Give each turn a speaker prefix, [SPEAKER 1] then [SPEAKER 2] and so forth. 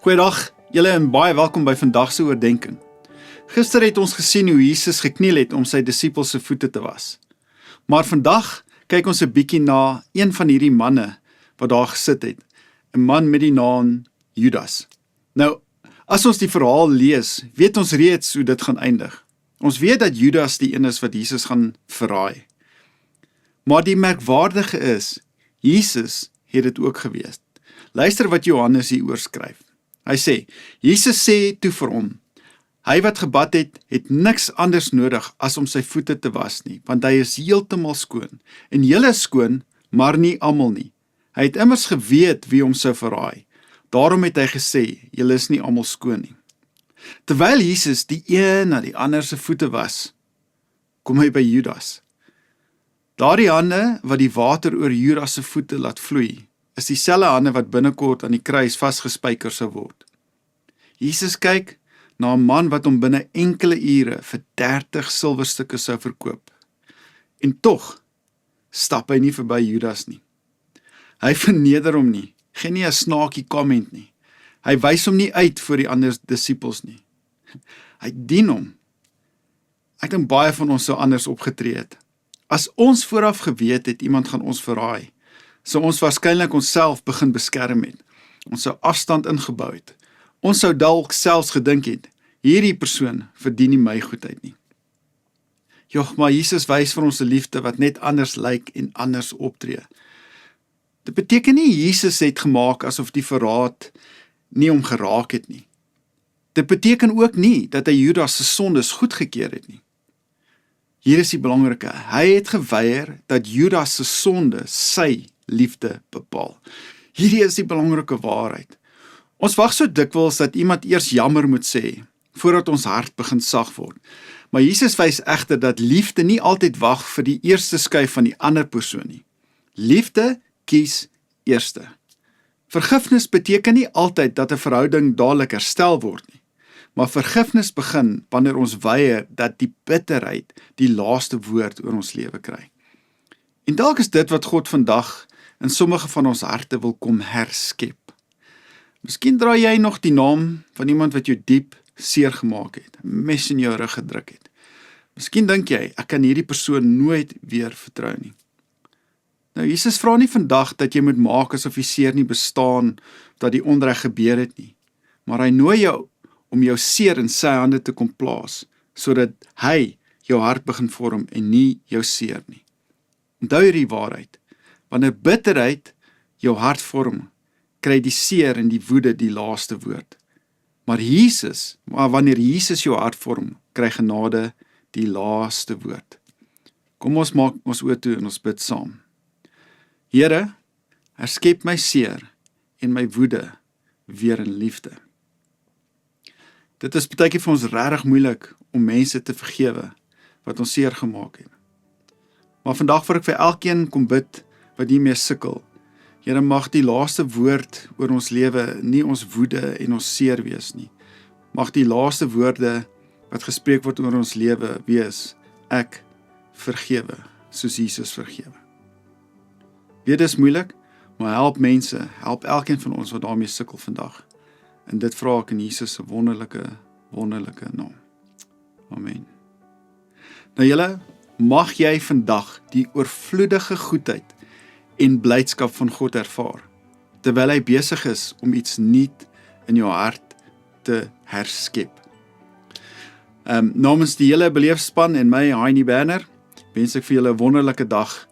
[SPEAKER 1] Goeiedag, julle en baie welkom by vandag se oordeenking. Gister het ons gesien hoe Jesus gekniel het om sy disippels se voete te was. Maar vandag kyk ons 'n bietjie na een van hierdie manne wat daar gesit het, 'n man met die naam Judas. Nou, as ons die verhaal lees, weet ons reeds hoe dit gaan eindig. Ons weet dat Judas die een is wat Jesus gaan verraai. Maar die merkwaardige is, Jesus het dit ook gewees. Luister wat Johannes hier oorskryf. Hy sê, Jesus sê toe vir hom, hy wat gebad het, het niks anders nodig as om sy voete te was nie, want hy is heeltemal skoon. En julle is skoon, maar nie almal nie. Hy het immers geweet wie hom sou verraai. Daarom het hy gesê, julle is nie almal skoon nie. Terwyl Jesus die een na die ander se voete was, kom hy by Judas. Daardie hande wat die water oor Judas se voete laat vloei, is dieselfde hande wat binnekort aan die kruis vasgespijker sou word. Jesus kyk na 'n man wat hom binne enkele ure vir 30 silwerstukke sou verkoop. En tog stap hy nie verby Judas nie. Hy verneder hom nie, gee nie 'n snaakie comment nie. Hy wys hom nie uit vir die ander disippels nie. Hy dien hom. Ek dink baie van ons sou anders opgetree het. As ons vooraf geweet het iemand gaan ons verraai, sou ons waarskynlik onsself begin beskerm het. Ons sou afstand ingebou het. Ons sou dalk selfs gedink het, hierdie persoon verdien nie my goedheid nie. Jogg, maar Jesus wys vir ons 'n liefde wat net anders lyk en anders optree. Dit beteken nie Jesus het gemaak asof die verraad nie hom geraak het nie. Dit beteken ook nie dat hy Judas se sondes goedgekeur het nie. Hier is die belangrike, hy het geweier dat Judas se sonde sy liefde bepaal. Hierdie is die belangrike waarheid. Ons wag so dikwels dat iemand eers jammer moet sê, voordat ons hart begin sag word. Maar Jesus wys egter dat liefde nie altyd wag vir die eerste skuif van die ander persoon nie. Liefde kies eerste. Vergifnis beteken nie altyd dat 'n verhouding dadelik herstel word nie. Maar vergifnis begin wanneer ons weier dat die bitterheid die laaste woord oor ons lewe kry. En dalk is dit wat God vandag in sommige van ons harte wil kom herskep. Miskien dra jy nog die naam van iemand wat jou diep seer gemaak het, 'n mes in jou rug gedruk het. Miskien dink jy, ek kan hierdie persoon nooit weer vertrou nie. Nou, Jesus vra nie vandag dat jy moet maak asof die seer nie bestaan, dat die onreg gebeur het nie. Maar hy nooi jou om jou seer in sy hande te kom plaas, sodat hy jou hart begin vorm en nie jou seer nie. Onthou hierdie waarheid, wanneer bitterheid jou hart vorm, kry die seer en die woede die laaste woord. Maar wanneer Jesus jou hart vorm, kry genade die laaste woord. Kom ons maak ons oë toe en ons bid saam. Here, herskep my seer en my woede weer in liefde. Dit is partykeer vir ons regtig moeilik om mense te vergewe wat ons seer gemaak het. Maar vandag wil ek vir elkeen kom bid wat hiermee sukkel. Here, mag die laaste woord oor ons lewe nie ons woede en ons seer wees nie. Mag die laaste woorde wat gespreek word oor ons lewe wees, ek vergewe, soos Jesus vergewe. Weet, dis moeilik, maar help mense, help elkeen van ons wat daarmee sukkel vandag. En dit vra ek in Jesus se wonderlike naam. Amen. Nou julle, mag jy vandag die oorvloedige goedheid en blydskap van God ervaar, terwyl hy besig is om iets nuut in jou hart te herskep. Namens die hele beleefspan en my, Heinie Berner, wens ek vir julle 'n wonderlike dag